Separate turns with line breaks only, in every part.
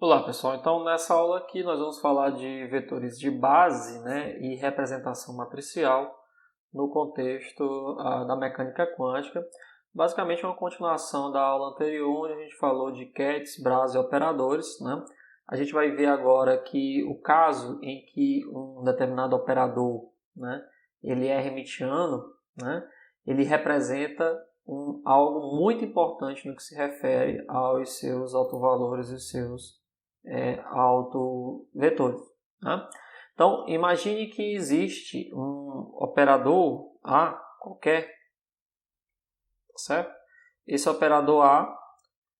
Olá pessoal, então nessa aula aqui nós vamos falar de vetores de base, e representação matricial no contexto da mecânica quântica. Basicamente é uma continuação da aula anterior, onde a gente falou de QETs, bras e operadores. A gente vai ver agora que o caso em que um determinado operador, ele é hermitiano, ele representa algo muito importante no que se refere aos seus autovalores e seus autovetores. Então, imagine que existe um operador A qualquer, certo? Esse operador A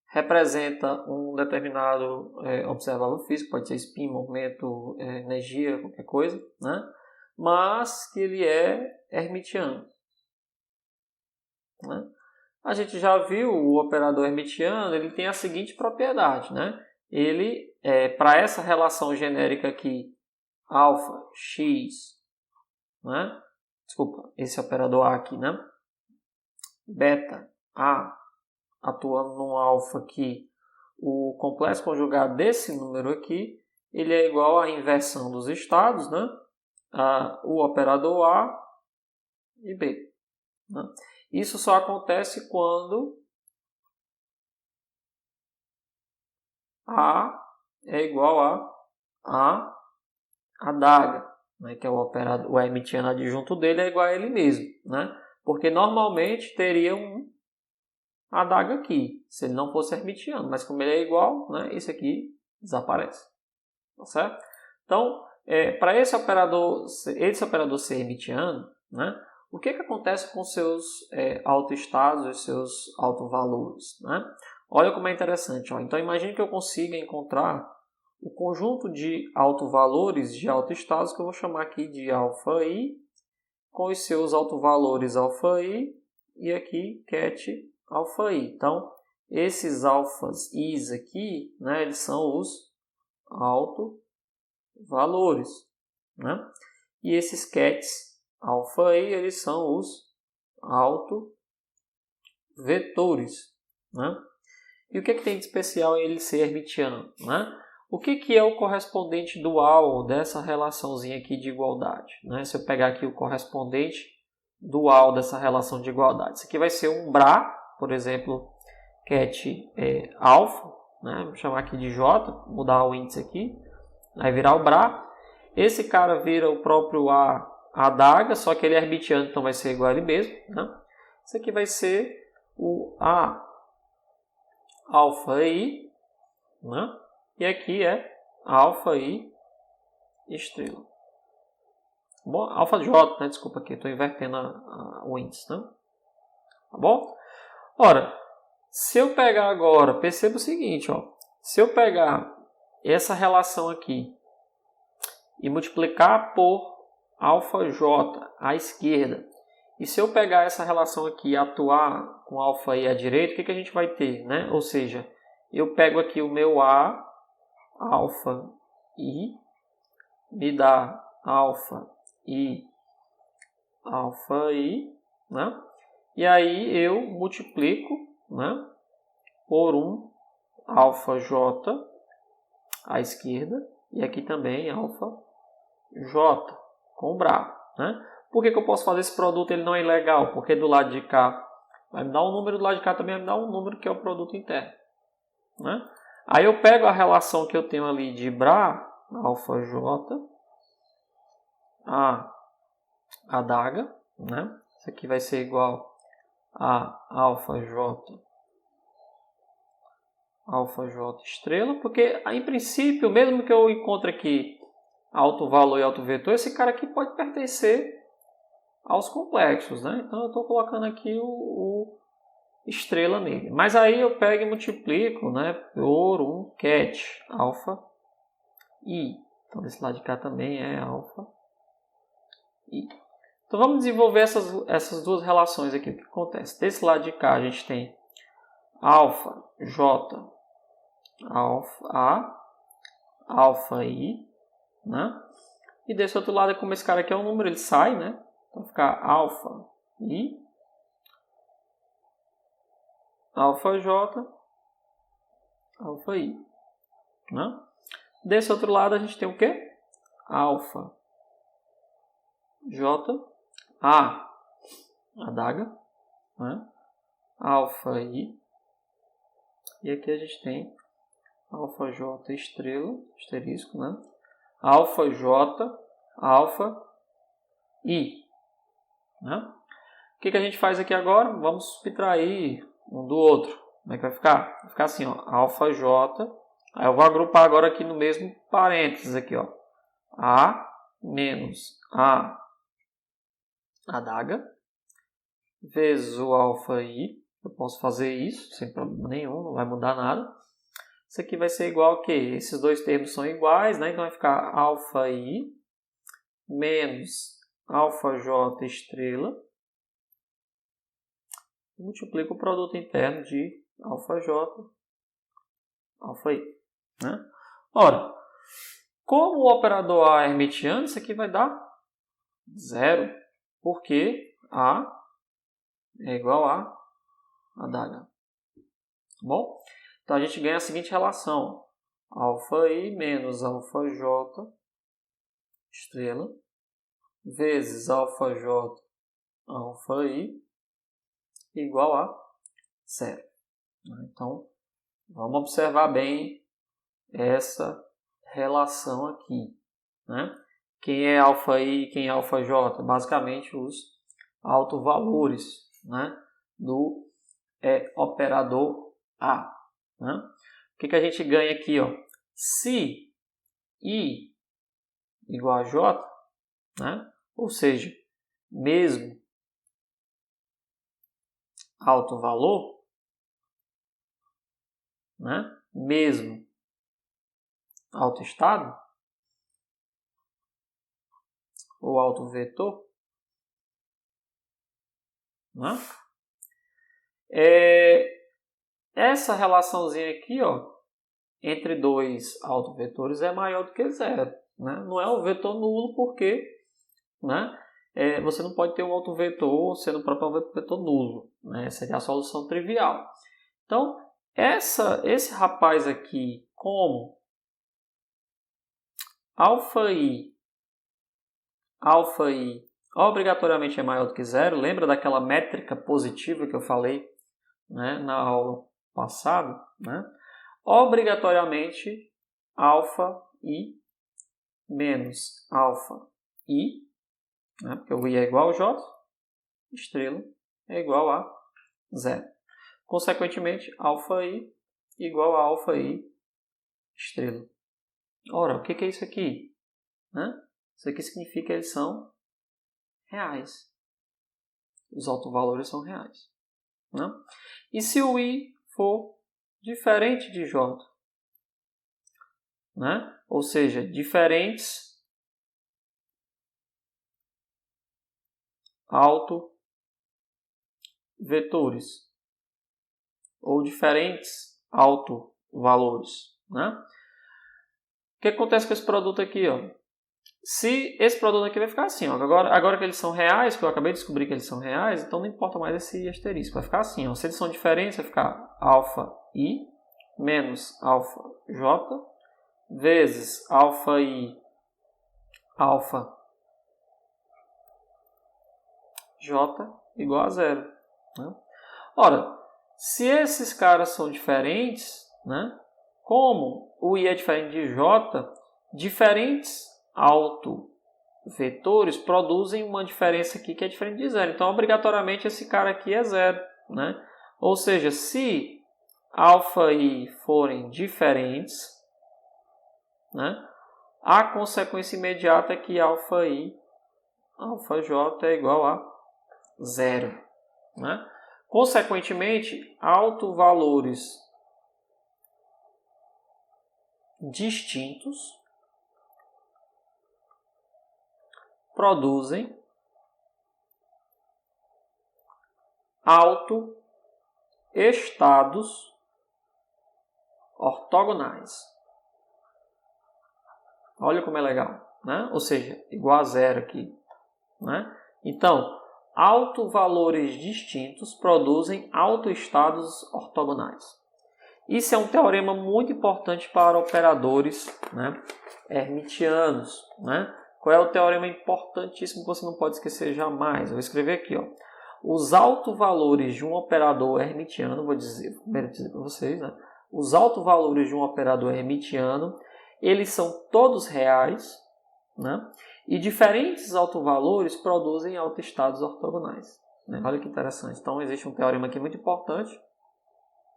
representa um determinado observável físico, pode ser spin, momento, energia, qualquer coisa, mas que ele é hermitiano. A gente já viu o operador hermitiano, ele tem a seguinte propriedade, ele, para essa relação genérica aqui, alfa, x, desculpa, esse operador A aqui, beta, A, atuando no alfa aqui, o complexo conjugado desse número aqui, ele é igual à inversão dos estados, o operador A e B. Isso só acontece quando A é igual a adaga, que é o operador, o hermitiano adjunto dele é igual a ele mesmo, porque normalmente teria um adaga aqui, se ele não fosse hermitiano, mas como ele é igual, esse aqui desaparece, tá certo? Então, para esse operador ser hermitiano, o que acontece com seus autoestados e seus autovalores, Olha como é interessante. Então, imagine que eu consiga encontrar o conjunto de autovalores de autoestados, que eu vou chamar aqui de alfa-i, com os seus autovalores alfa-i, e aqui ket alfa-i. Então, esses alfas-i's aqui, eles são os autovalores. E esses kets alfa-i, eles são os autovetores. E o que tem de especial em ele ser hermitiano? O que é o correspondente dual dessa relaçãozinha aqui de igualdade? Se eu pegar aqui o correspondente dual dessa relação de igualdade. Isso aqui vai ser um Bra, por exemplo, ket alfa, vou chamar aqui de J, mudar o índice aqui, vai virar o Bra. Esse cara vira o próprio A adaga, só que ele é hermitiano, então vai ser igual a ele mesmo. Isso aqui vai ser o A alfa-i, e aqui é alfa-i estrela. Bom, alfa-j, desculpa aqui, estou invertendo o índice. Tá bom? Ora, se eu pegar agora, perceba o seguinte, se eu pegar essa relação aqui e multiplicar por alfa-j à esquerda, e se eu pegar essa relação aqui e atuar com alfa-i à direita, o que a gente vai ter? Ou seja, eu pego aqui o meu A, alfa-i, me dá alfa-i, alfa-i, e aí eu multiplico por um alfa-j à esquerda, e aqui também alfa-j com Bra. Por que eu posso fazer esse produto? Ele não é ilegal, porque do lado de cá vai me dar um número, do lado de cá também vai me dar um número que é o produto interno. Aí eu pego a relação que eu tenho ali de Bra, alfa-j, a adaga, isso aqui vai ser igual a alfa-j estrela, porque em princípio, mesmo que eu encontre aqui autovalor e autovetor, esse cara aqui pode pertencer aos complexos, Então eu estou colocando aqui o estrela nele. Mas aí eu pego e multiplico, por um ket alfa-i. Então desse lado de cá também é alfa-i. Então vamos desenvolver essas duas relações aqui. O que acontece? Desse lado de cá a gente tem alfa-j alfa-i, e desse outro lado, como esse cara aqui é um número, ele sai, Então ficar alfa-i, alfa-j, alfa-i. né? Desse outro lado a gente tem o quê? Alfa J, A, adaga, né? Alfa I, e aqui a gente tem alfa J estrela, asterisco, né? Alfa J, alfa I, né? O que a gente faz aqui agora? Vamos subtrair um do outro. Como é que vai ficar? Vai ficar assim, ó, alfa J, aí eu vou agrupar agora aqui no mesmo parênteses aqui, ó, A menos A adaga, vezes o alfa I. Eu posso fazer isso sem problema nenhum, não vai mudar nada. Isso aqui vai ser igual a quê? Esses dois termos são iguais, né? Então vai ficar alfa I menos alfa J estrela. Multiplica o produto interno de alfa J, alfa I, né? Ora, como o operador A é hermitiano, isso aqui vai dar zero, porque A é igual a adaga. Bom, então a gente ganha a seguinte relação: alfa I menos alfa J estrela vezes alfa J alfa I igual a zero. Então, vamos observar bem essa relação aqui, né? Quem é alfa I e quem é alfa J? Basicamente os autovalores, né, do operador A, né? O que a gente ganha aqui, ó? Se I igual a J, né? Ou seja, mesmo alto valor, né? Mesmo alto estado ou alto vetor, né? Essa relaçãozinha aqui, ó, entre dois autovetores é maior do que zero, né? Não é um vetor nulo porque, né, você não pode ter um autovetor sendo o próprio vetor nulo, né? Seria a solução trivial. Então, esse rapaz aqui, como alfa I obrigatoriamente é maior do que zero, lembra daquela métrica positiva que eu falei, né, na aula passada, né? Obrigatoriamente alfa I menos alfa I, né, porque o I é igual ao J, estrela é igual a zero. Consequentemente, alfa I igual a alfa I estrela. Ora, o que é isso aqui? Né? Isso aqui significa que eles são reais. Os autovalores são reais. Né? E se o I for diferente de J? Né? Ou seja, diferentes autovetores ou diferentes autovalores, né? O que acontece com esse produto aqui, ó? Se esse produto aqui vai ficar assim, ó, agora que eles são reais, que eu acabei de descobrir que eles são reais, então não importa mais esse asterisco, vai ficar assim, ó. Se eles são diferentes, vai ficar alfa I menos alfa J vezes alfa I alfa J igual a zero, né? Ora, se esses caras são diferentes, né, como o I é diferente de J, diferentes autovetores produzem uma diferença aqui que é diferente de zero. Então, obrigatoriamente, esse cara aqui é zero, né? Ou seja, se alfa I forem diferentes, né, a consequência imediata é que alfa I, alfa J é igual a zero, né? Consequentemente, autovalores distintos produzem autoestados ortogonais. Olha como é legal, né? Ou seja, igual a zero aqui, né? Então, autovalores distintos produzem autoestados ortogonais. Isso é um teorema muito importante para operadores, né, hermitianos, né? Qual é o teorema importantíssimo que você não pode esquecer jamais? Eu vou escrever aqui, ó. Os autovalores de um operador hermitiano, vou dizer para vocês, né? Os autovalores de um operador hermitiano, eles são todos reais, né? E diferentes autovalores produzem autoestados ortogonais, né? Olha que interessante. Então, existe um teorema aqui muito importante,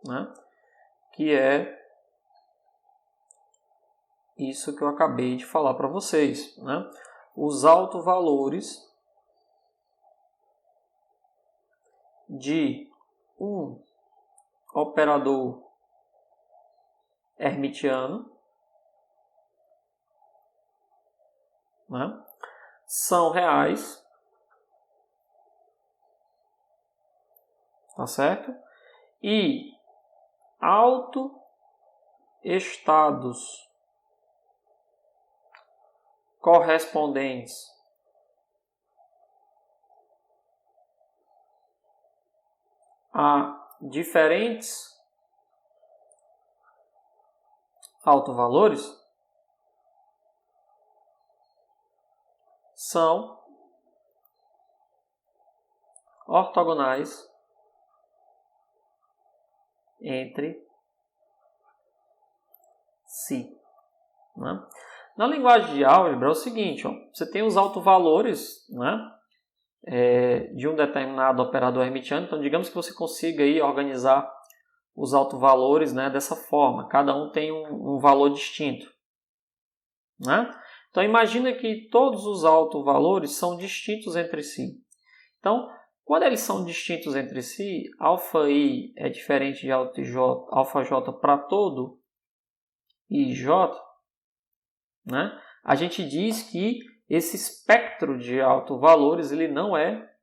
né? Que é isso que eu acabei de falar para vocês, né? Os autovalores de um operador hermitiano, né, são reais, tá certo? E autoestados correspondentes a diferentes autovalores são ortogonais entre si, né? Na linguagem de álgebra é o seguinte, ó, você tem os autovalores, né, de um determinado operador hermitiano. Então, digamos que você consiga aí organizar os autovalores, né, dessa forma. Cada um tem um valor distinto, né? Então, imagina que todos os autovalores são distintos entre si. Então, quando eles são distintos entre si, αi é diferente de αj para todo ij, né? A gente diz que esse espectro de autovalores ele não é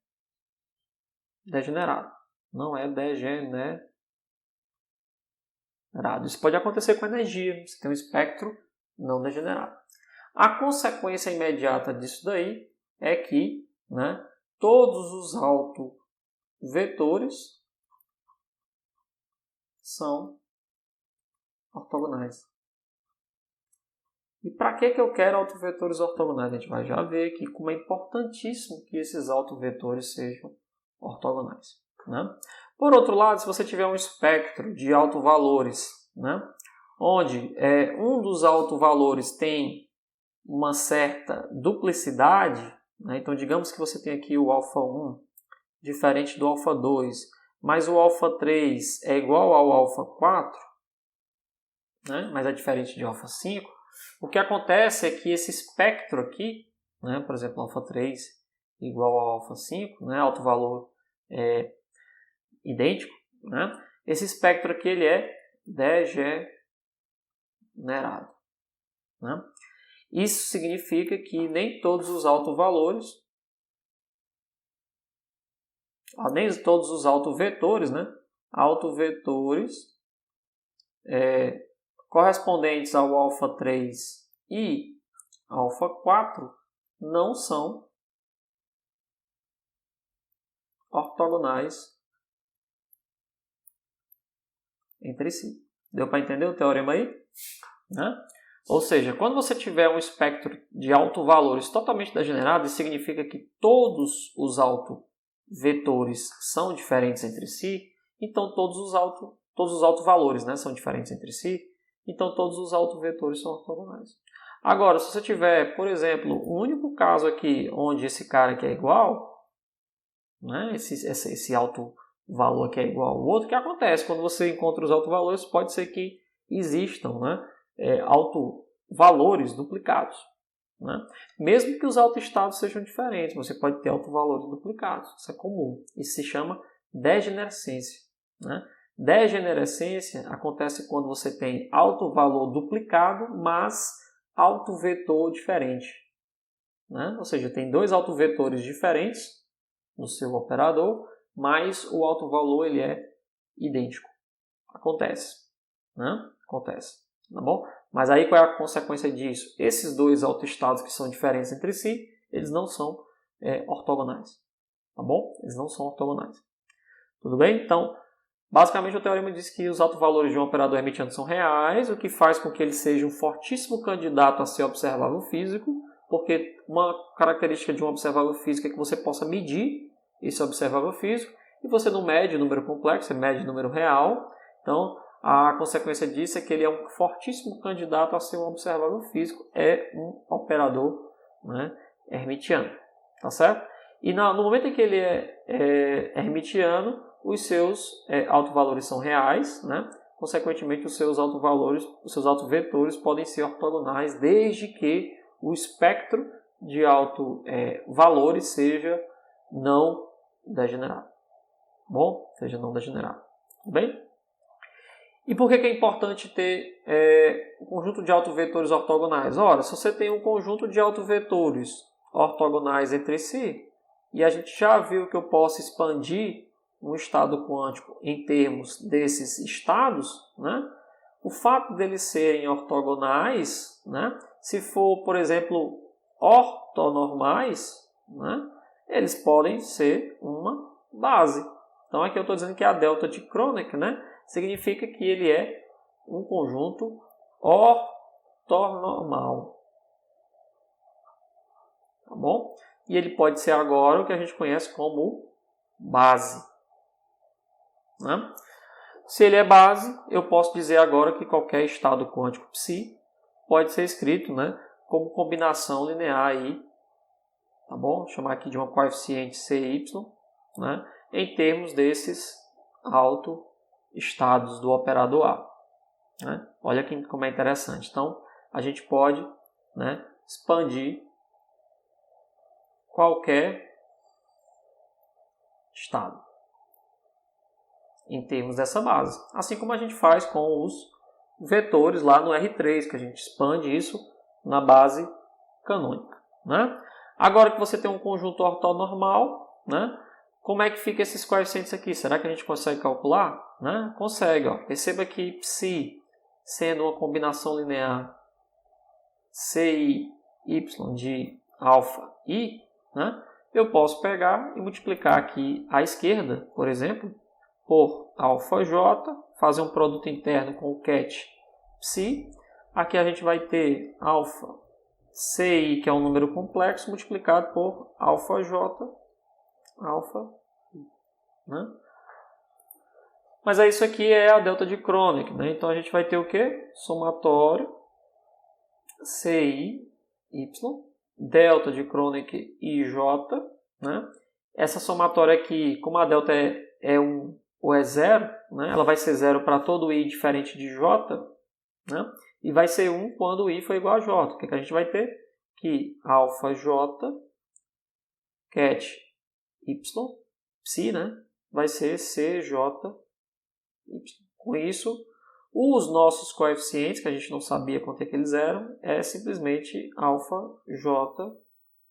degenerado. Não é degenerado. Isso pode acontecer com energia. Você tem um espectro não degenerado. A consequência imediata disso daí é que, né, todos os autovetores são ortogonais. E para que eu quero autovetores ortogonais? A gente vai já ver aqui como é importantíssimo que esses autovetores sejam ortogonais, né? Por outro lado, se você tiver um espectro de autovalores, né, onde um dos autovalores tem uma certa duplicidade, né, então digamos que você tem aqui o α1 diferente do α2, mas o α3 é igual ao α4, né, mas é diferente de α5, o que acontece é que esse espectro aqui, né, por exemplo, α3 igual ao α5, né, alto valor idêntico, né, esse espectro aqui ele é degenerado, né? Isso significa que nem todos os autovalores, nem todos os autovetores, né, autovetores correspondentes ao α3 e α4 não são ortogonais entre si. Deu para entender o teorema aí? Né? Ou seja, quando você tiver um espectro de autovalores totalmente degenerado, isso significa que todos os autovetores são diferentes entre si, então todos os autovalores, né, são diferentes entre si, então todos os autovetores são ortogonais. Agora, se você tiver, por exemplo, o único caso aqui onde esse cara aqui é igual, né, esse autovalor aqui é igual ao outro, o que acontece? Quando você encontra os autovalores, pode ser que existam, né, autovalores duplicados, né? Mesmo que os autoestados sejam diferentes, você pode ter autovalores duplicados. Isso é comum. Isso se chama degenerescência, né? Degenerescência acontece quando você tem autovalor duplicado, mas autovetor diferente, né? Ou seja, tem dois autovetores diferentes no seu operador, mas o autovalor ele é idêntico. Acontece, né? Acontece, tá bom? Mas aí qual é a consequência disso? Esses dois autoestados que são diferentes entre si, eles não são ortogonais, tá bom? Eles não são ortogonais. Tudo bem? Então, Basicamente, o teorema diz que os autovalores de um operador hermitiano são reais, o que faz com que ele seja um fortíssimo candidato a ser observável físico, porque uma característica de um observável físico é que você possa medir esse observável físico, e você não mede o número complexo, você mede o número real. Então, a consequência disso é que ele é um fortíssimo candidato a ser um observável físico, é um operador, né, hermitiano. Tá certo? E no momento em que ele é hermitiano, os seus autovalores são reais, né? Consequentemente, os seus autovetores podem ser ortogonais, desde que o espectro de autovalores seja não degenerado. Bom? Seja não degenerado. Tudo bem? E por que é importante ter um conjunto de autovetores ortogonais? Ora, se você tem um conjunto de autovetores ortogonais entre si, e a gente já viu que eu posso expandir um estado quântico em termos desses estados, né? O fato deles serem ortogonais, né? Se for, por exemplo, ortonormais, né? Eles podem ser uma base. Então aqui eu estou dizendo que a delta de Kronecker, né? Significa que ele é um conjunto ortonormal. Tá bom? E ele pode ser agora o que a gente conhece como base. Né? Se ele é base, eu posso dizer agora que qualquer estado quântico psi pode ser escrito, né, como combinação linear aí, tá bom? Vou chamar aqui de uma coeficiente CY, né, em termos desses autoestados do operador A. Né? Olha como é interessante. Então, a gente pode, né, expandir qualquer estado em termos dessa base. Assim como a gente faz com os vetores lá no R3, que a gente expande isso na base canônica. Né? Agora que você tem um conjunto ortonormal, né, como é que fica esses coeficientes aqui? Será que a gente consegue calcular? Né? Consegue. Ó. Perceba que psi, sendo uma combinação linear CI, Y de alfa I, né, eu posso pegar e multiplicar aqui à esquerda, por exemplo, por alfa j, fazer um produto interno com o ket psi. Aqui a gente vai ter alfa ci, que é um número complexo, multiplicado por alfa j, alfa i. Né? Mas isso aqui é a delta de Kronecker. Né? Então a gente vai ter o quê? Somatório ci, y, delta de Kronecker ij. Né? Essa somatória aqui, como a delta é 1 ou é 0, né? Ela vai ser 0 para todo i diferente de j, né? E vai ser 1 quando o i for igual a j. O que a gente vai ter? Que alfa j ket y psi, né? Vai ser cj y. Com isso, os nossos coeficientes, que a gente não sabia quanto é que eles eram, é simplesmente alfa j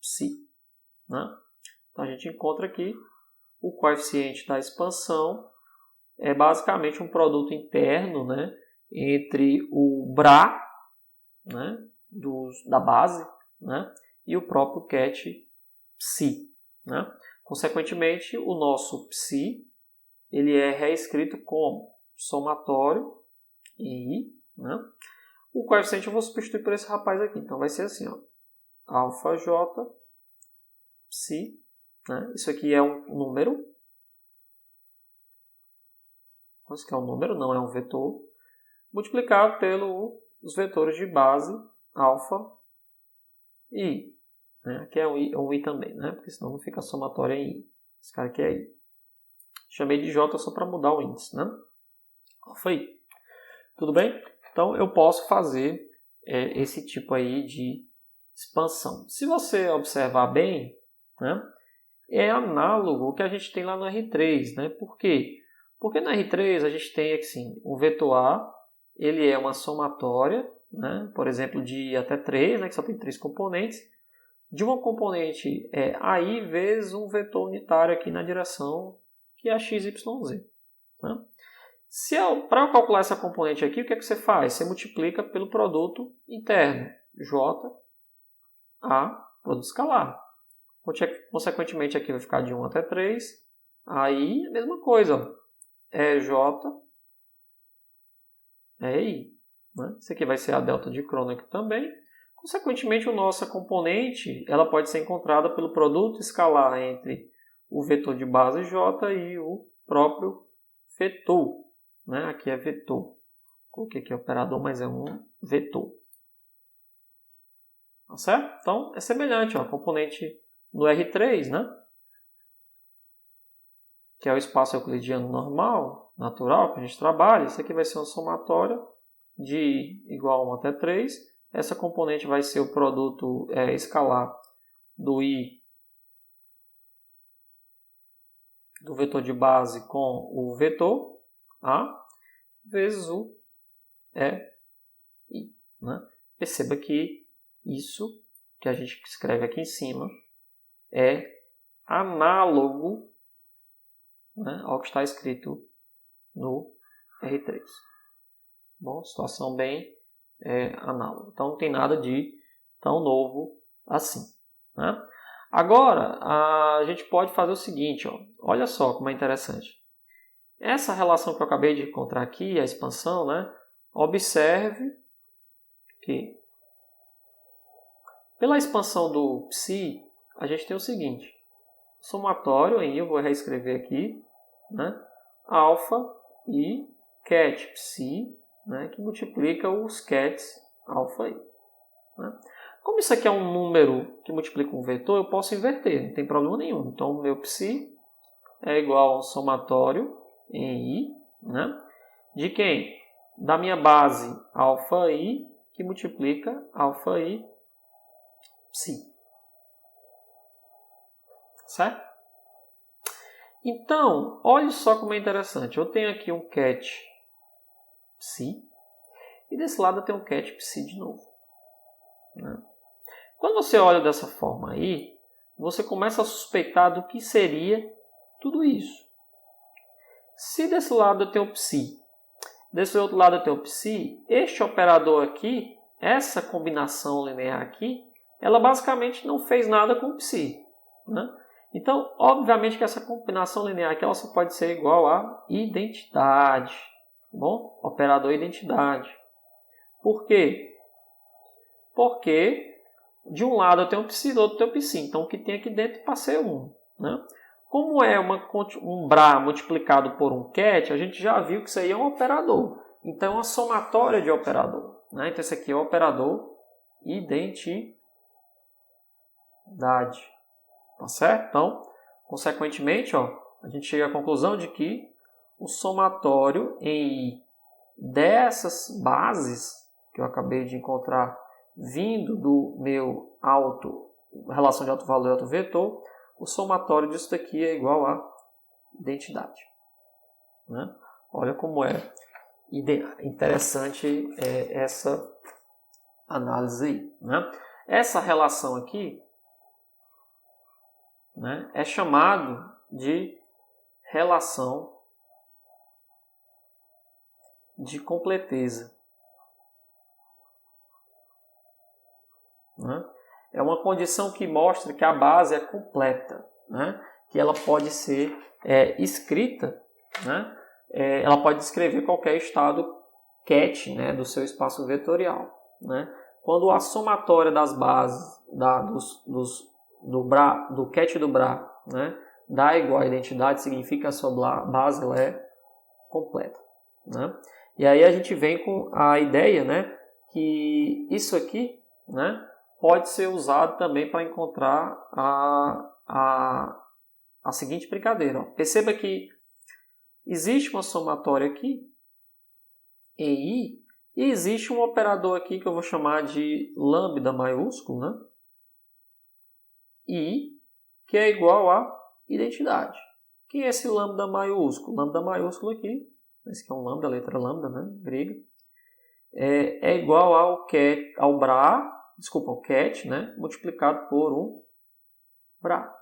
psi. Né? Então a gente encontra aqui o coeficiente da expansão é basicamente um produto interno, né, entre o Bra, né, da base, né, e o próprio ket psi. Né? Consequentemente, o nosso psi ele é reescrito como somatório I. Né? O coeficiente eu vou substituir por esse rapaz aqui. Então vai ser assim, ó, alfa j psi. Né? Isso aqui é um número. Isso aqui é um número, não é um vetor. Multiplicado pelos vetores de base alfa e i. Né? Aqui é um i também, né? Porque senão não fica somatório em i. Esse cara aqui é i. Chamei de j só para mudar o índice. Né? Alfa i. Tudo bem? Então eu posso fazer esse tipo aí de expansão. Se você observar bem, né, é análogo ao que a gente tem lá no R3. Né? Por quê? Porque no R3 a gente tem assim, o vetor A, ele é uma somatória, né, por exemplo, de até 3, né, que só tem 3 componentes, de uma componente AI vezes um vetor unitário aqui na direção que é a XYZ. Né? Para eu calcular essa componente aqui, o que é que você faz? Você multiplica pelo produto interno, J, A, produto escalar. Consequentemente, aqui vai ficar de 1 até 3. Aí, a mesma coisa. EJ é I. Né? Isso aqui vai ser a delta de Kronecker também. Consequentemente, a nossa componente ela pode ser encontrada pelo produto escalar entre o vetor de base J e o próprio vetor. Né? Aqui é vetor. Coloquei aqui operador, mas é um vetor. Tá certo? Então, é semelhante. Ó, a componente no R3, né? Que é o espaço euclidiano normal, natural, que a gente trabalha. Isso aqui vai ser uma somatória de I igual a 1 até 3. Essa componente vai ser o produto escalar do I do vetor de base com o vetor A vezes o I. Né? Perceba que isso que a gente escreve aqui em cima é análogo, né, ao que está escrito no R3. Bom, situação bem análoga. Então não tem nada de tão novo assim. Né? Agora, a gente pode fazer o seguinte, ó. Olha só como é interessante. Essa relação que eu acabei de encontrar aqui, a expansão, né? Observe que pela expansão do psi, a gente tem o seguinte. Somatório em I, eu vou reescrever aqui, né? Alfa e ket psi, né? Que multiplica os kets alfa I. Né? Como isso aqui é um número que multiplica um vetor, eu posso inverter, não tem problema nenhum. Então, o meu psi é igual ao somatório em I, né? De quem? Da minha base alfa I, que multiplica alfa I psi. Certo? Então, olha só como é interessante. Eu tenho aqui um ket psi e desse lado eu tenho um ket psi de novo. Né? Quando você olha dessa forma aí, você começa a suspeitar do que seria tudo isso. Se desse lado eu tenho o psi, desse outro lado eu tenho o psi, este operador aqui, essa combinação linear aqui, ela basicamente não fez nada com o psi. Né? Então, obviamente que essa combinação linear aqui ela só pode ser igual a identidade. Tá bom? Operador identidade. Por quê? Porque de um lado eu tenho psi, do outro eu tenho psi. Então, o que tem aqui dentro passa a ser 1. Né? Como é um Bra multiplicado por um ket, a gente já viu que isso aí é um operador. Então, é uma somatória de operador. Né? Então, esse aqui é o operador identidade. Tá certo? Então, consequentemente, ó, a gente chega à conclusão de que o somatório em I dessas bases que eu acabei de encontrar vindo do meu relação de alto valor e alto vetor, o somatório disso daqui é igual a identidade. Né? Olha como é interessante essa análise aí. Né? Essa relação aqui, né, é chamado de relação de completeza. Né? É uma condição que mostra que a base é completa, né? Que ela pode ser escrita, né? Ela pode descrever qualquer estado ket, né, do seu espaço vetorial. Né? Quando a somatória das bases do ket do Bra, né, dá igual a identidade, significa que a sua base ela é completa. Né? E aí a gente vem com a ideia, né, que isso aqui, né, pode ser usado também para encontrar a seguinte brincadeira. Ó. Perceba que existe uma somatória aqui, em I, e existe um operador aqui que eu vou chamar de lambda maiúsculo, né? I, que é igual a identidade. Quem é esse lambda maiúsculo? Lambda maiúsculo aqui, esse aqui é um lambda, a letra lambda, né? Grega. É igual ao ket, o ket, né? Multiplicado por um Bra.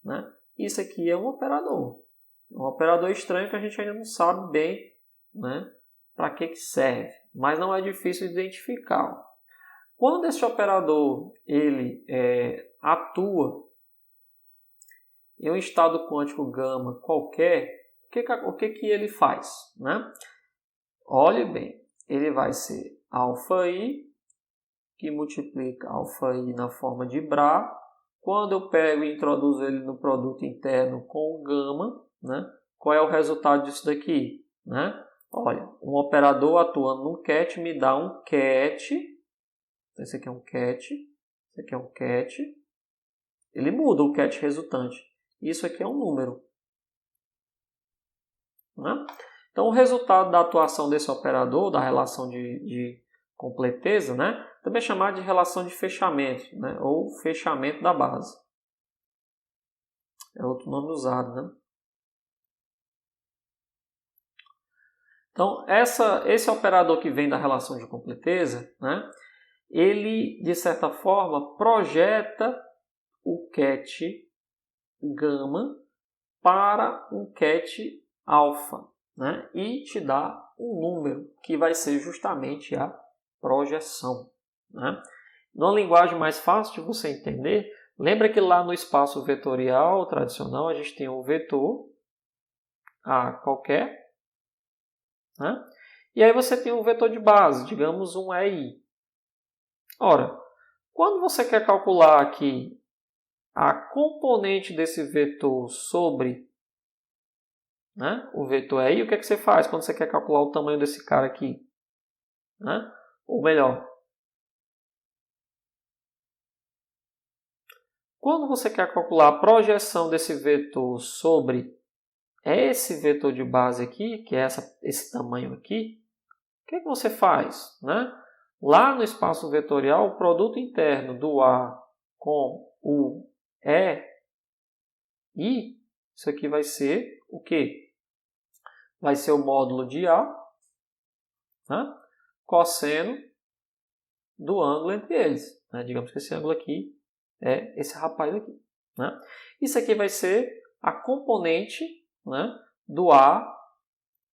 Né? Isso aqui é um operador. Um operador estranho que a gente ainda não sabe bem, né, para que serve. Mas não é difícil de identificar. Quando esse operador ele atua em um estado quântico gama qualquer, o que ele faz? Né? Olhe bem, ele vai ser αi, que multiplica αi na forma de Bra. Quando eu pego e introduzo ele no produto interno com o gama, né? Qual é o resultado disso daqui? Né? Olha, um operador atuando num cat me dá um cat. Esse aqui é um cat. Esse aqui é um cat. Ele muda o cat resultante. Isso aqui é um número. Né? Então, o resultado da atuação desse operador, da relação de completeza, né? Também é chamado de relação de fechamento, né? Ou fechamento da base. É outro nome usado, né? Então, esse operador que vem da relação de completeza, né? Ele, de certa forma, projeta o cat gama para um cat alfa, né? E te dá um número que vai ser justamente a projeção, né? Numa linguagem mais fácil de você entender, lembra que lá no espaço vetorial tradicional a gente tem um vetor A qualquer, né? E aí você tem um vetor de base, digamos um EI. Ora, quando você quer calcular aqui a componente desse vetor sobre, né, o vetor EI, o que é que você faz quando você quer calcular o tamanho desse cara aqui? Né? Ou melhor, quando você quer calcular a projeção desse vetor sobre esse vetor de base aqui, que é esse tamanho aqui, o que é que você faz? Né? Lá no espaço vetorial, o produto interno do A com o EI, isso aqui vai ser o quê? Vai ser o módulo de A, né? Cosseno do ângulo entre eles. Né? Digamos que esse ângulo aqui é esse rapaz aqui. Né? Isso aqui vai ser a componente, né, do A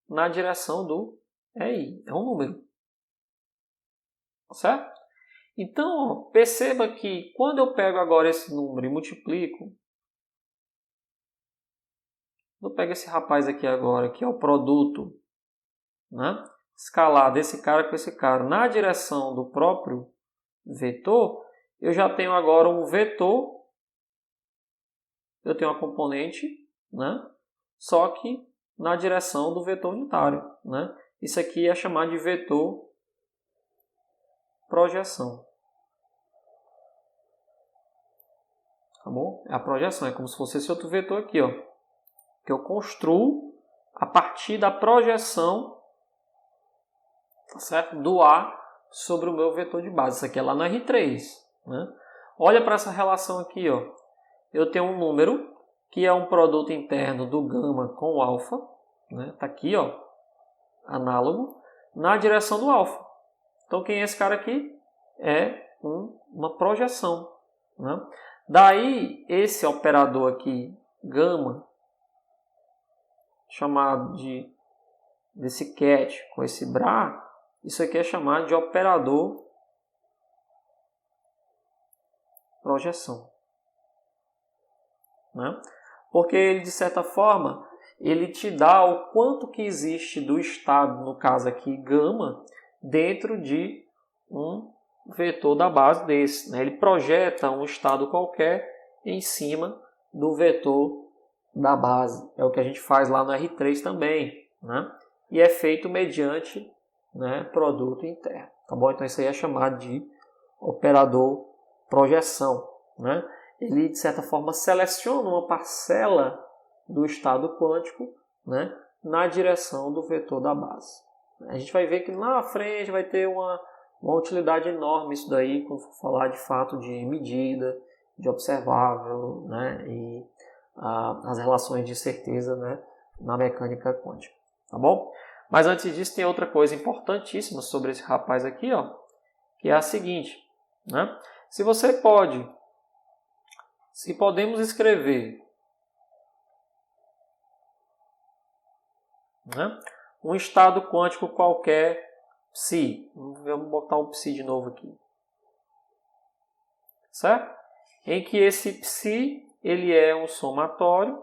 na direção do EI. É um número. Certo? Então, ó, perceba que quando eu pego agora esse número e multiplico, eu pego esse rapaz aqui agora, que é o produto, né, escalar desse cara com esse cara na direção do próprio vetor, eu já tenho agora um vetor, eu tenho uma componente, né, só que na direção do vetor unitário. Né? Isso aqui é chamado de vetor projeção. Tá bom? É a projeção, é como se fosse esse outro vetor aqui, ó, que eu construo a partir da projeção, tá certo? Do A sobre o meu vetor de base. Isso aqui é lá no R3. Né? Olha para essa relação aqui. Ó. Eu tenho um número que é um produto interno do gama com o alfa. Né? Tá aqui, ó, análogo, na direção do alfa. Então, quem é esse cara aqui? É uma projeção. Né? Daí, esse operador aqui, gama, chamado desse cat com esse bra, isso aqui é chamado de operador projeção. Né? Porque ele, de certa forma, ele te dá o quanto que existe do estado, no caso aqui, gama, dentro de um vetor da base desse. Né? Ele projeta um estado qualquer em cima do vetor da base. É o que a gente faz lá no R3 também. Né? E é feito mediante, né, produto interno. Tá bom? Então isso aí é chamado de operador projeção. Né? Ele, de certa forma, seleciona uma parcela do estado quântico, né, na direção do vetor da base. A gente vai ver que lá na frente vai ter uma utilidade enorme isso daí, quando for falar de fato de medida, de observável, né, e as relações de certeza, né, na mecânica quântica. Tá bom? Mas antes disso tem outra coisa importantíssima sobre esse rapaz aqui, ó, que é a seguinte, né? Se podemos escrever, né, um estado quântico qualquer, psi, vamos botar um psi de novo aqui, certo? Em que esse psi ele é um somatório,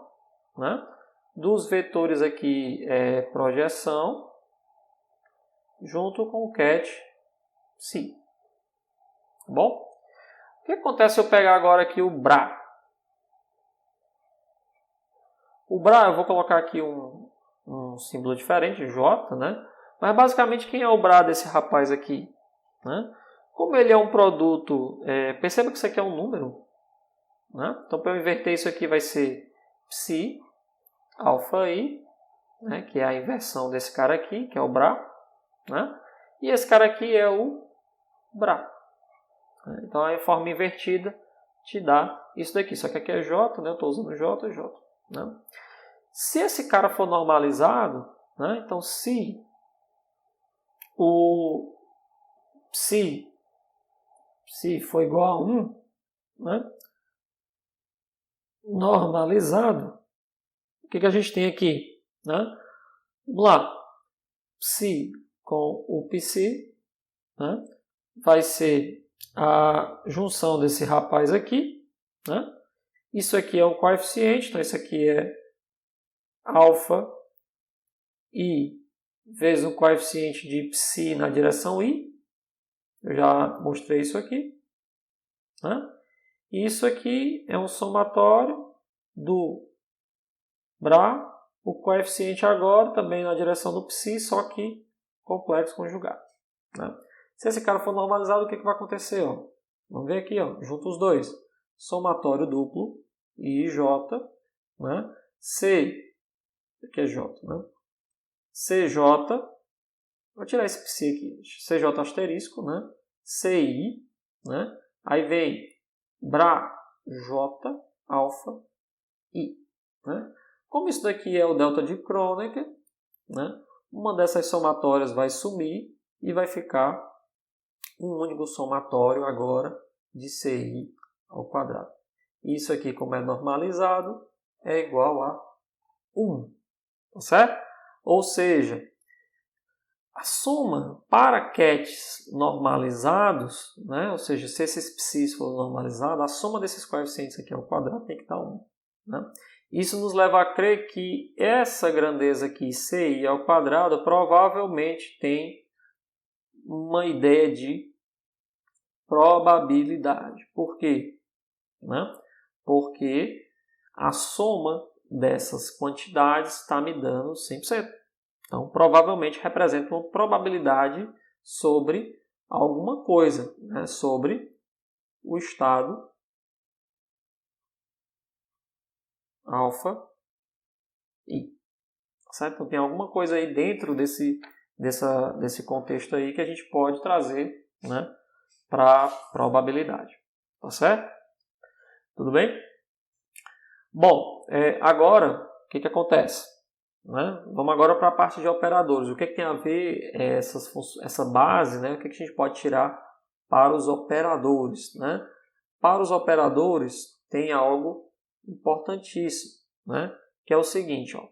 né, dos vetores aqui projeção junto com o cat psi. Tá bom? O que acontece se eu pegar agora aqui o BRA? O BRA, eu vou colocar aqui um símbolo diferente, J, né? Mas basicamente quem é o BRA desse rapaz aqui? Né? Como ele é um produto, perceba que isso aqui é um número. Né? Então para eu inverter isso aqui vai ser psi, alfa i, né? Que é a inversão desse cara aqui, que é o BRA. Né? E esse cara aqui é o BRA. Então a forma invertida te dá isso daqui. Só que aqui é J, né? Eu estou usando J, J. Né? Se esse cara for normalizado, né? Então se o psi for igual a 1, né? Normalizado, o que a gente tem aqui? Né? Vamos lá. Psi com o psi, né? Vai ser a junção desse rapaz aqui. Né? Isso aqui é o coeficiente, então isso aqui é alfa i vezes o coeficiente de psi na direção i. Eu já mostrei isso aqui. Né? E isso aqui é um somatório do BRA, o coeficiente agora também na direção do psi, só que complexo conjugado. Né? Se esse cara for normalizado, o que vai acontecer? Ó? Vamos ver aqui, ó, junto os dois. Somatório duplo, I, J, né? C, aqui é J, né? CJ, vou tirar esse psi aqui, CJ asterisco, né? CI, né? Aí vem BRA, J, alfa, I. Né? Como isso daqui é o delta de Kronecker, né? Uma dessas somatórias vai sumir e vai ficar um único somatório agora de CI ao quadrado. Isso aqui, como é normalizado, é igual a 1. Tá certo? Ou seja, a soma para cats normalizados, né? Ou seja, se esses psis forem normalizados, a soma desses coeficientes aqui ao quadrado tem que dar 1. Né? Isso nos leva a crer que essa grandeza aqui, CI ao quadrado, provavelmente tem uma ideia de probabilidade. Por quê? Né? Porque a soma dessas quantidades está me dando 100%. Então, provavelmente representa uma probabilidade sobre alguma coisa, né? Sobre o estado alfa i. Certo? Então, tem alguma coisa aí dentro desse contexto aí que a gente pode trazer, né, para a probabilidade. Tá certo? Tudo bem? Bom, agora, o que acontece? Né? Vamos agora para a parte de operadores. O que tem a ver essa base? Né? O que a gente pode tirar para os operadores? Né? Para os operadores tem algo importantíssimo, né? Que é o seguinte. Ó,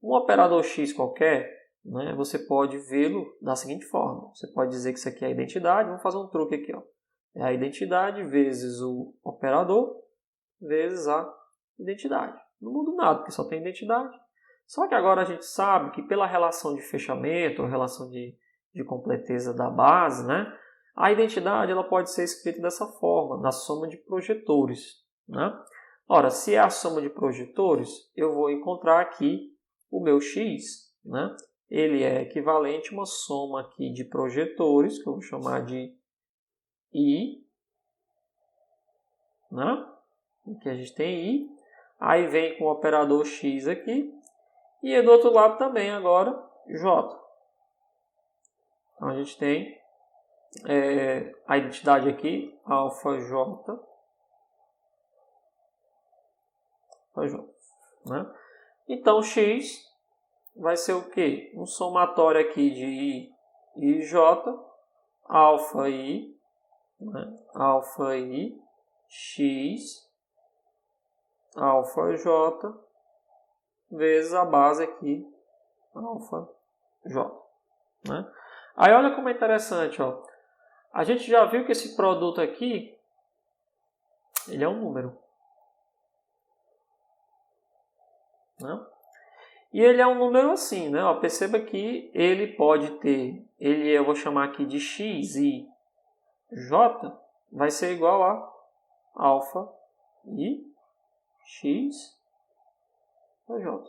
um operador X qualquer, né, você pode vê-lo da seguinte forma. Você pode dizer que isso aqui é a identidade. Vamos fazer um truque aqui. Ó. É a identidade vezes o operador vezes a identidade. Não muda nada, porque só tem identidade. Só que agora a gente sabe que pela relação de fechamento, ou relação de completeza da base, né, a identidade ela pode ser escrita dessa forma, na soma de projetores. Né? Ora, se é a soma de projetores, eu vou encontrar aqui o meu x. Né? Ele é equivalente a uma soma aqui de projetores, que eu vou chamar de i. Né? Aqui a gente tem i. Aí vem com o operador x aqui. E do outro lado também agora j. Então a gente tem a identidade aqui, alfa j. Né? Então x vai ser o quê? Um somatório aqui de i e j, alfa i, né? Alfa i, x, alfa j, vezes a base aqui, alfa j. Né? Aí olha como é interessante, ó. A gente já viu que esse produto aqui, ele é um número. Né? E ele é um número assim, né? Ó, perceba que ele pode ter, eu vou chamar aqui de x e j, vai ser igual a alfa e x ou j.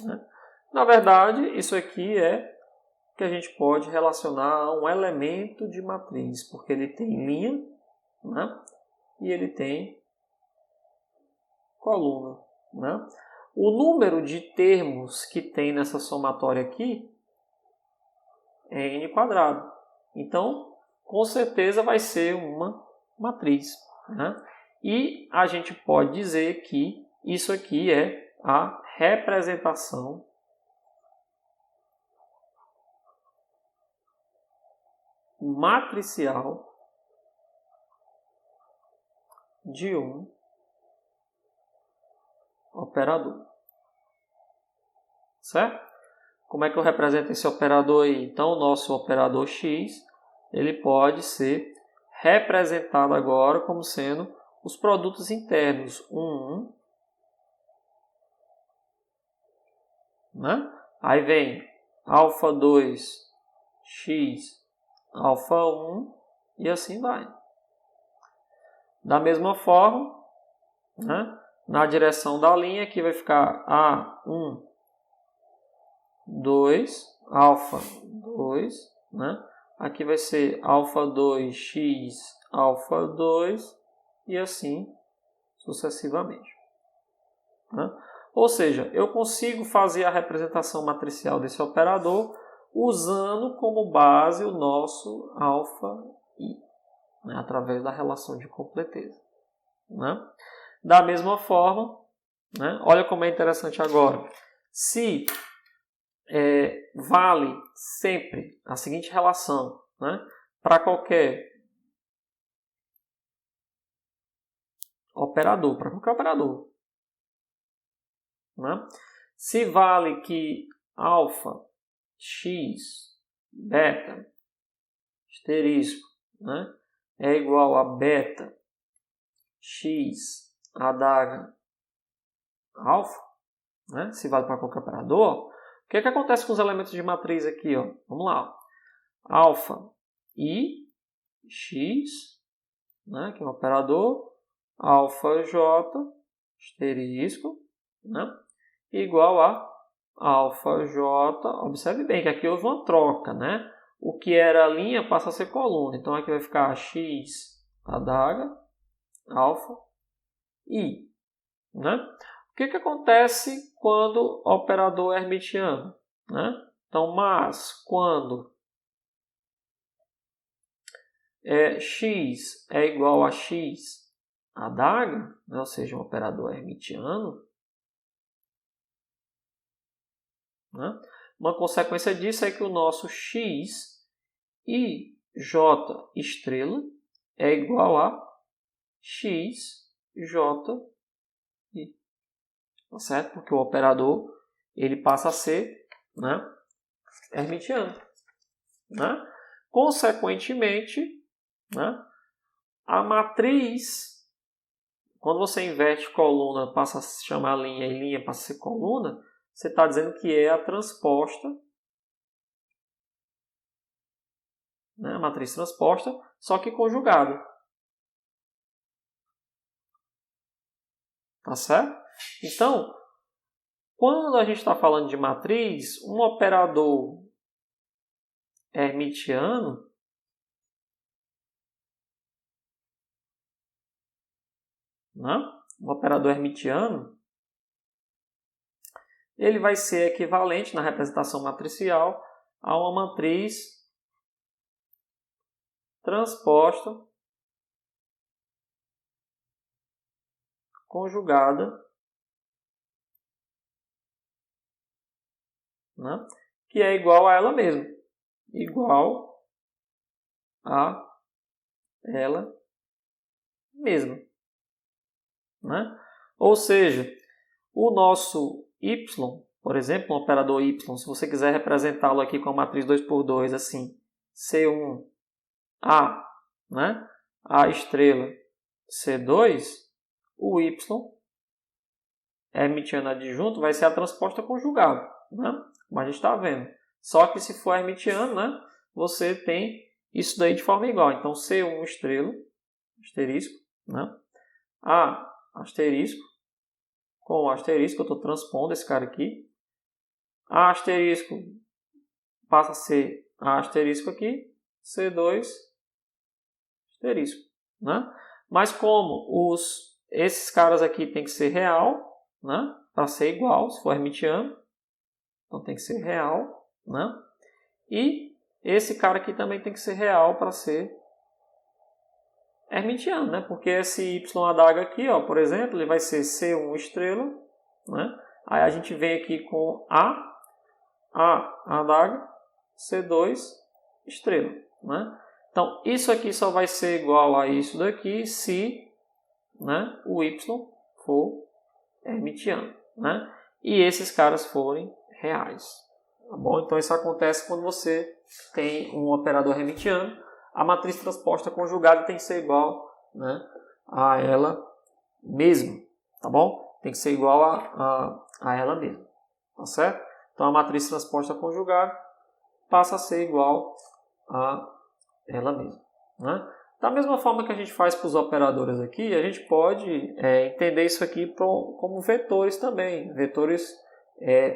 Né? Na verdade, isso aqui é que a gente pode relacionar a um elemento de matriz, porque ele tem linha, né? E ele tem coluna, né? O número de termos que tem nessa somatória aqui é n quadrado. Então, com certeza vai ser uma matriz, né? E a gente pode dizer que isso aqui é a representação matricial de um operador. Certo? Como é que eu represento esse operador aí? Então, o nosso operador x, ele pode ser representado agora como sendo os produtos internos 1, né? Aí vem alfa 2, x, alfa 1 e assim vai. Da mesma forma, né? Na direção da linha aqui vai ficar A1, 2, alfa 2, né? Aqui vai ser alfa 2, x, alfa 2 e assim sucessivamente. Né? Ou seja, eu consigo fazer a representação matricial desse operador usando como base o nosso alfa i, né? Através da relação de completeza. Né? Da mesma forma, né? Olha como é interessante agora. Se vale sempre a seguinte relação, né? Para qualquer operador, né? Se vale que alfa, x, beta, asterisco, né? É igual a beta, x, adaga, alfa, né? Se vale para qualquer operador, o que acontece com os elementos de matriz aqui? Ó? Vamos lá. Alfa i, x, né? Que é um operador, alfa j, asterisco, né? Igual a alfa j. Observe bem que aqui houve uma troca, né? O que era linha passa a ser coluna. Então aqui vai ficar x adaga, alfa i, né? O que acontece quando o operador é hermitiano? Né? Então, mas quando x é igual a x adaga, né? Ou seja, um operador hermitiano, né? Uma consequência disso é que o nosso x e j estrela é igual a x, j, i. Tá certo? Porque o operador ele passa a ser, né, hermitiano. Né? Consequentemente, né, a matriz, quando você inverte coluna, passa a se chamar linha e linha passa a ser coluna, você está dizendo que é a transposta, né, a matriz transposta, só que conjugada. Tá certo? Então, quando a gente está falando de matriz, um operador hermitiano, né? Um operador hermitiano, ele vai ser equivalente na representação matricial a uma matriz transposta conjugada, né? Que é igual a ela mesma. Igual a ela mesma. Né? Ou seja, o nosso y, por exemplo, um operador y, se você quiser representá-lo aqui com a matriz 2×2, assim, C1A, né? A estrela C2, o y hermitiano adjunto vai ser a transposta conjugada, né? Como a gente está vendo. Só que se for hermitiano, né, você tem isso daí de forma igual. Então, C1 estrela, asterisco, né? A asterisco, com o asterisco, eu estou transpondo esse cara aqui. A asterisco passa a ser A asterisco aqui, C2 asterisco, né? Mas como esses caras aqui tem que ser real, né? Para ser igual, se for hermitiano, então tem que ser real, né? E esse cara aqui também tem que ser real para ser hermitiano, né? Porque esse y adaga aqui, ó, por exemplo, ele vai ser C1 estrela, né? Aí a gente vem aqui com A adaga, C2 estrela, né? Então, isso aqui só vai ser igual a isso daqui se, né, o y for hermitiano, né? E esses caras forem reais. Tá bom? Então, isso acontece quando você tem um operador hermitiano. A matriz transposta conjugada tem que ser igual, né, a ela mesma. Tá bom? Tem que ser igual a ela mesma. Tá certo? Então, a matriz transposta conjugada passa a ser igual a ela mesma, né? Da mesma forma que a gente faz para os operadores aqui, a gente pode entender isso aqui como vetores também. Vetores,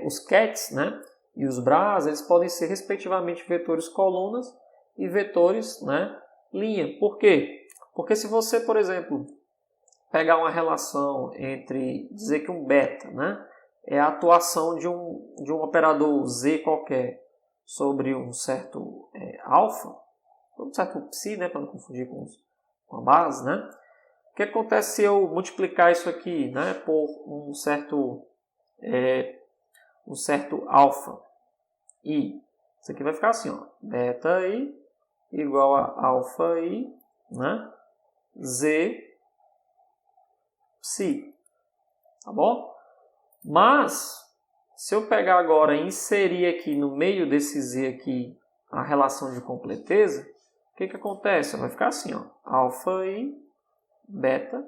os cats, né, e os bras, eles podem ser respectivamente vetores colunas e vetores, né, linha. Por quê? Porque se você, por exemplo, pegar uma relação entre dizer que um beta, né, é a atuação de um operador Z qualquer sobre um certo alfa, um certo psi, né, para não confundir com a base, né? O que acontece se eu multiplicar isso aqui, né, por um certo alfa i? Isso aqui vai ficar assim, ó, beta i igual a alfa i, né, z psi, tá bom? Mas se eu pegar agora e inserir aqui no meio desse z aqui a relação de completeza, o que acontece? Vai ficar assim, ó, alfa i beta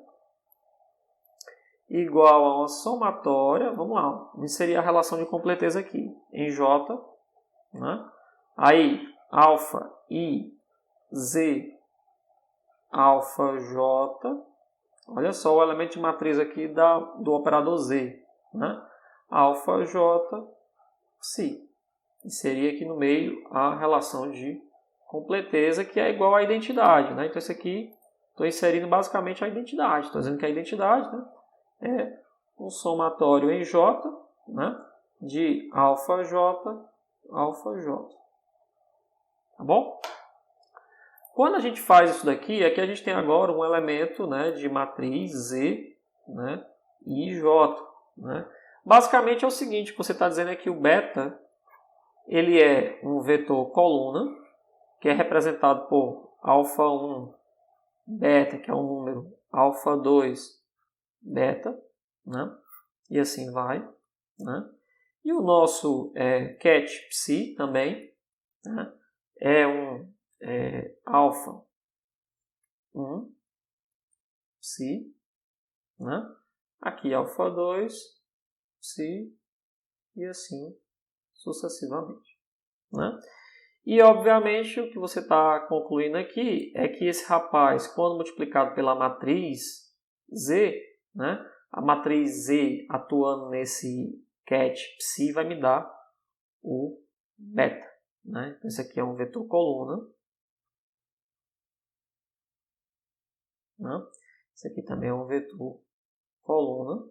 igual a uma somatória, vamos lá, vamos inserir a relação de completeza aqui, em j, né? Aí, alfa i z alfa j, olha só o elemento de matriz aqui do operador z, né? Alfa j psi. Inserir aqui no meio a relação de completeza, que é igual à identidade, né? Então, isso aqui, estou inserindo basicamente a identidade. Estou dizendo que a identidade, né, é um somatório em J, né, de alfa J, alfa J. Tá bom? Quando a gente faz isso daqui, aqui a gente tem agora um elemento, né, de matriz Z, né, e J. Né? Basicamente é o seguinte, que você está dizendo é que o beta ele é um vetor coluna, que é representado por alfa 1 beta, que é um número, alfa 2 beta, né? E assim vai, né? E o nosso cat psi também, né, é um alfa 1 psi, né? Aqui alfa 2 psi e assim sucessivamente, né? E obviamente o que você está concluindo aqui é que esse rapaz, quando multiplicado pela matriz Z, né, a matriz Z atuando nesse cat psi vai me dar o beta. Né? Então, esse aqui é um vetor coluna. Né? Esse aqui também é um vetor coluna.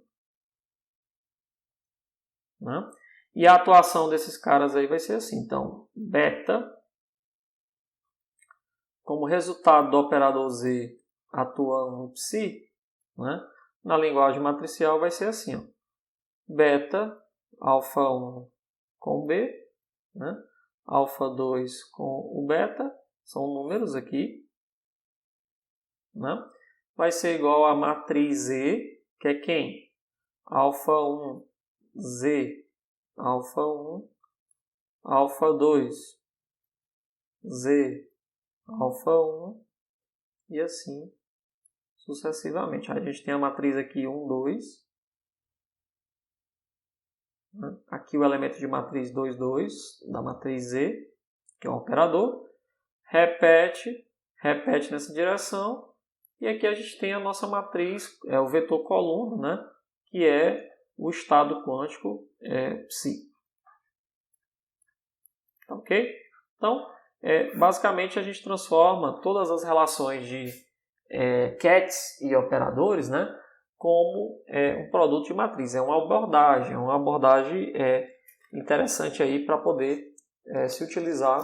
Né? E a atuação desses caras aí vai ser assim. Então, beta, como resultado do operador Z atuando no psi, né? Na linguagem matricial vai ser assim, ó. Beta, alfa 1 com B, né? Alfa 2 com o beta, são números aqui, né? Vai ser igual a matriz Z, que é quem? Alfa 1, Z, alfa 1, alfa 2, Z, alfa 1, e assim sucessivamente. Aí a gente tem a matriz aqui 1, 2, né? Aqui o elemento de matriz 2, 2, da matriz Z, que é o operador, repete nessa direção, e aqui a gente tem a nossa matriz, é o vetor coluna, né? Que é o estado quântico psi. Ok? Então, basicamente a gente transforma todas as relações de Cats e operadores, né, como um produto de matriz. É uma abordagem interessante aí para poder se utilizar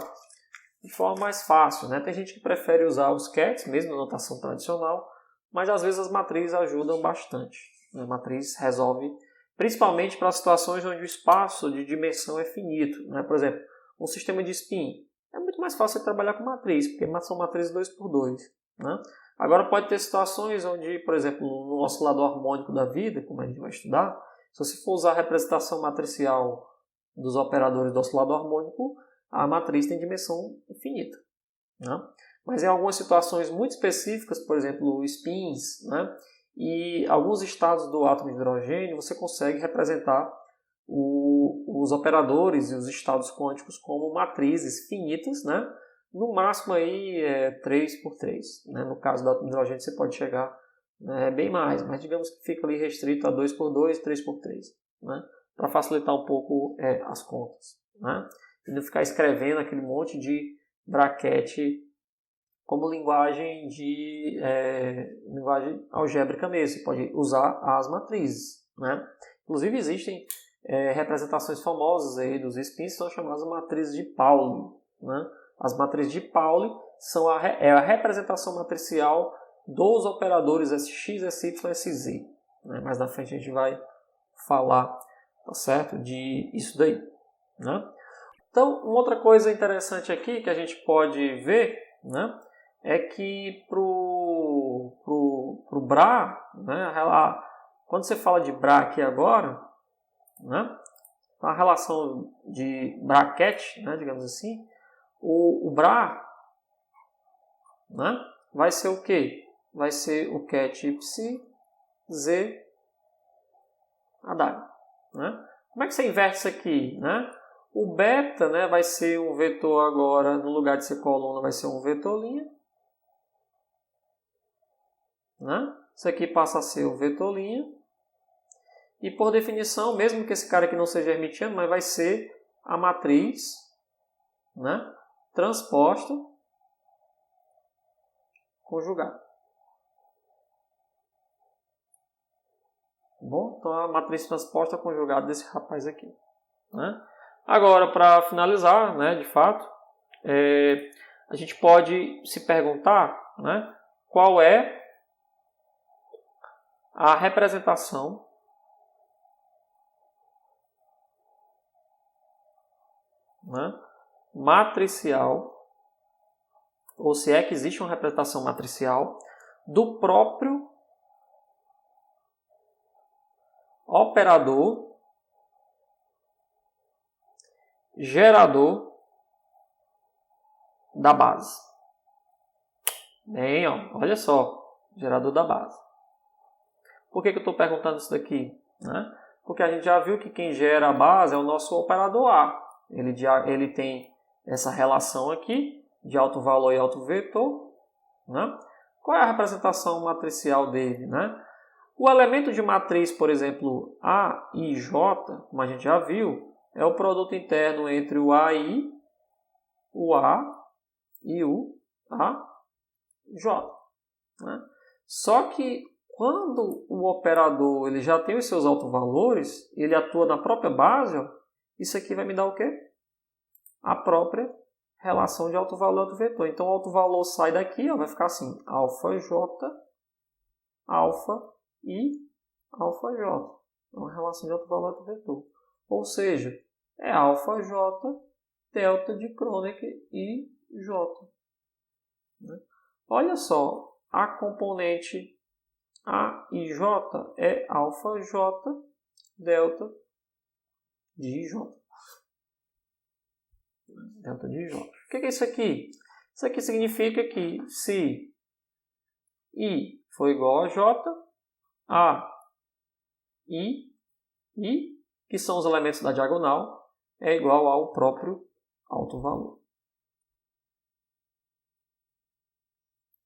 de forma mais fácil, né? Tem gente que prefere usar os Cats, mesmo na notação tradicional, mas às vezes as matrizes ajudam bastante. A matriz resolve, principalmente para situações onde o espaço de dimensão é finito, né? Por exemplo, um sistema de spin. É muito mais fácil trabalhar com matriz, porque são matrizes 2x2, né? Agora pode ter situações onde, por exemplo, no oscilador harmônico da vida, como a gente vai estudar, se você for usar a representação matricial dos operadores do oscilador harmônico, a matriz tem dimensão infinita, né? Mas em algumas situações muito específicas, por exemplo, spins, né, e alguns estados do átomo de hidrogênio, você consegue representar os operadores e os estados quânticos como matrizes finitas, né? No máximo aí 3x3. Né? No caso do átomo de hidrogênio você pode chegar bem mais, mas digamos que fica ali restrito a 2x2, 3x3. Né? Para facilitar um pouco as contas. Né? E não ficar escrevendo aquele monte de braquete como linguagem algébrica mesmo. Você pode usar as matrizes. Né? Inclusive existem representações famosas aí dos spins, são chamadas matrizes de Pauli. Né? As matrizes de Pauli são a representação matricial dos operadores SX, SY e SZ. Né? Mais na frente a gente vai falar, tá certo, de isso daí. Né? Então, uma outra coisa interessante aqui que a gente pode ver, né, é que pro Bra, né, quando você fala de Bra aqui agora, né, a relação de braquete, né, digamos assim, o Bra, né, vai ser o quê? Vai ser o ket psi z H. Né? Como é que você inverte isso aqui? Né? O beta, né, vai ser um vetor agora, no lugar de ser coluna, vai ser um vetor linha. Né? Isso aqui passa a ser o vetor linha. E por definição, mesmo que esse cara aqui não seja hermitiano, mas vai ser a matriz, né, transposta conjugada. Bom, então a matriz transposta conjugada desse rapaz aqui. Né? Agora, para finalizar, né, de fato, a gente pode se perguntar, né, qual é a representação matricial, ou se é que existe uma representação matricial do próprio operador gerador da base. Bem, ó, olha só, gerador da base. Por que eu estou perguntando isso daqui? Né? Porque a gente já viu que quem gera a base é o nosso operador A. Ele tem essa relação aqui de alto valor e alto vetor. Né? Qual é a representação matricial dele? Né? O elemento de matriz, por exemplo, A e J, como a gente já viu, é o produto interno entre o AI, o A e o AJ. Né? Só que quando o operador ele já tem os seus autovalores, ele atua na própria base, ó, isso aqui vai me dar o quê? A própria relação de alto valor e alto vetor. Então o alto valor sai daqui, ó, vai ficar assim, alfa J, alfa e alfa J. É uma relação de alto valor e alto vetor. Ou seja, é alfa J, delta de Kronecker e J. Né? Olha só, a componente A e J é alfa J, delta de J. Delta de J. O que é isso aqui? Isso aqui significa que se I for igual a J, A, I que são os elementos da diagonal, é igual ao próprio alto valor.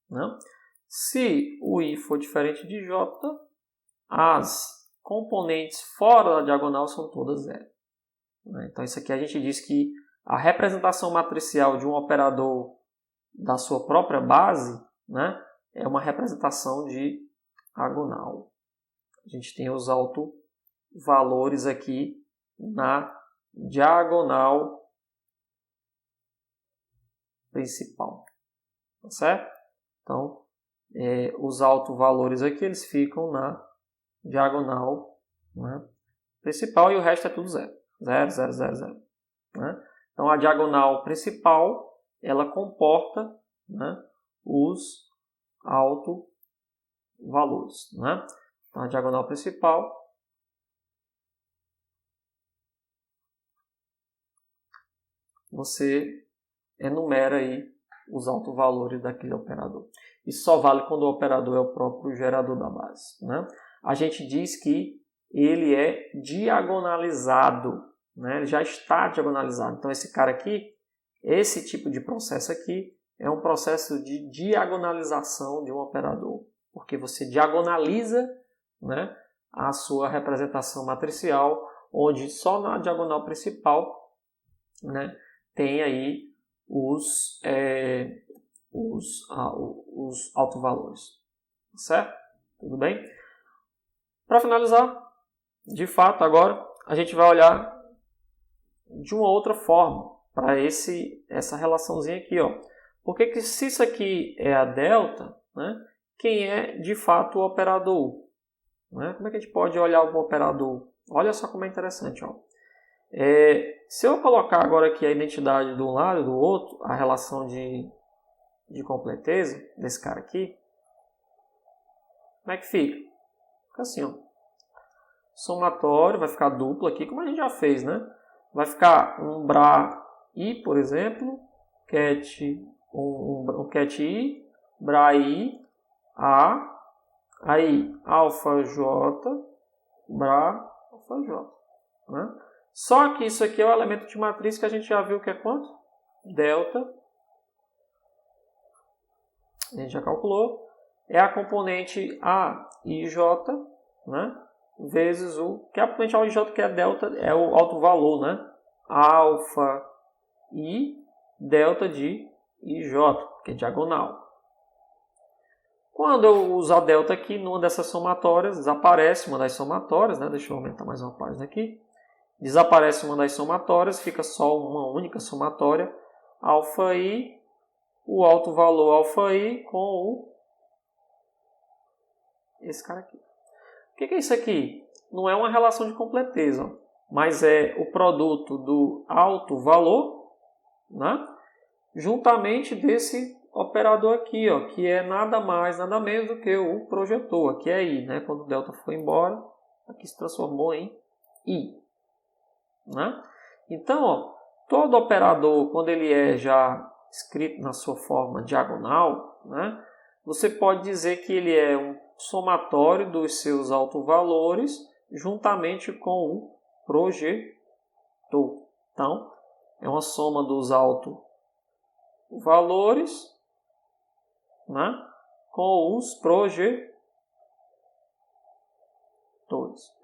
Né? Se o I for diferente de J, as componentes fora da diagonal são todas zero. Né? Então, isso aqui a gente diz que a representação matricial de um operador da sua própria base, né, é uma representação diagonal. A gente tem os autovalores aqui na diagonal principal. Tá certo? Então, os autovalores aqui eles ficam na diagonal, né, principal, e o resto é tudo zero. 0, 0, 0, 0. Né? Então, a diagonal principal ela comporta, né, os autovalores. Né? Então, a diagonal principal você enumera aí os autovalores daquele operador. Isso só vale quando o operador é o próprio gerador da base. Né? A gente diz que ele é diagonalizado, né? Ele já está diagonalizado. Então, esse cara aqui, esse tipo de processo aqui, é um processo de diagonalização de um operador, porque você diagonaliza, né, a sua representação matricial, onde só na diagonal principal, né, tem aí os autovalores. Certo? Tudo bem? Para finalizar, de fato, agora a gente vai olhar de uma outra forma para essa relaçãozinha aqui. Ó. Porque se isso aqui é a delta, né, quem é de fato o operador? Né? Como é que a gente pode olhar o operador? Olha só como é interessante. Ó. Se eu colocar agora aqui a identidade de um lado e do outro, a relação de completeza desse cara aqui, como é que fica? Fica assim, ó. Somatório, vai ficar duplo aqui, como a gente já fez, né? Vai ficar um BRA-I, por exemplo, um cat-I, BRA-I, A, aí alfa-J, BRA, alfa-J. Né? Só que isso aqui é o elemento de matriz que a gente já viu que é quanto? Delta. A gente já calculou. É a componente AIJ, né? Vezes que é a componente AIJ, que é delta, é o alto valor, né? Alfa I, delta de IJ, que é diagonal. Quando eu usar delta aqui, numa dessas somatórias, desaparece uma das somatórias, né? Deixa eu aumentar mais uma página aqui. Desaparece uma das somatórias, fica só uma única somatória, alfa I, o alto valor alfa I com esse cara aqui. O que é isso aqui? Não é uma relação de completeza, mas é o produto do alto valor, né, juntamente desse operador aqui, ó, que é nada mais, nada menos do que o projetor, aqui é I, né? Quando o delta foi embora, aqui se transformou em I. Né? Então, ó, todo operador, quando ele é já escrito na sua forma diagonal, né, você pode dizer que ele é um somatório dos seus autovalores juntamente com o projetor. Então, é uma soma dos autovalores, né, com os projetores.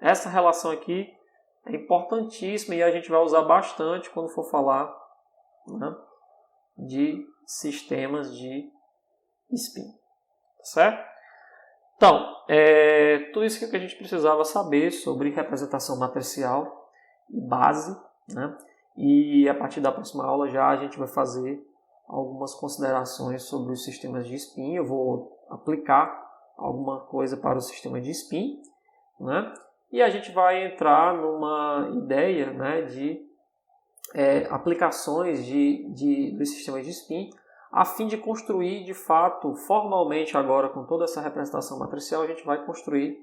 Essa relação aqui é importantíssima e a gente vai usar bastante quando for falar, né, de sistemas de spin. Certo? Então, tudo isso que a gente precisava saber sobre representação matricial e base, né? E a partir da próxima aula já a gente vai fazer algumas considerações sobre os sistemas de spin. Eu vou aplicar alguma coisa para o sistema de spin, né? E a gente vai entrar numa ideia, né, de aplicações dos sistemas de spin, a fim de construir, de fato, formalmente agora, com toda essa representação matricial, a gente vai construir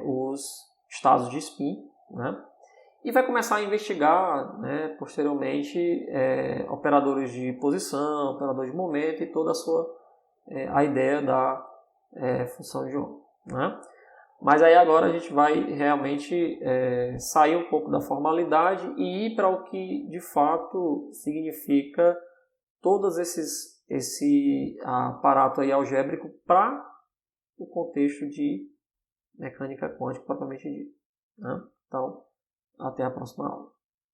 os estados de spin, né? E vai começar a investigar, né, posteriormente, operadores de posição, operador de momento e toda a ideia da função de Ohm, né? Mas aí agora a gente vai realmente sair um pouco da formalidade e ir para o que de fato significa todos esse aparato aí algébrico para o contexto de mecânica quântica propriamente dito, né? Então, até a próxima aula.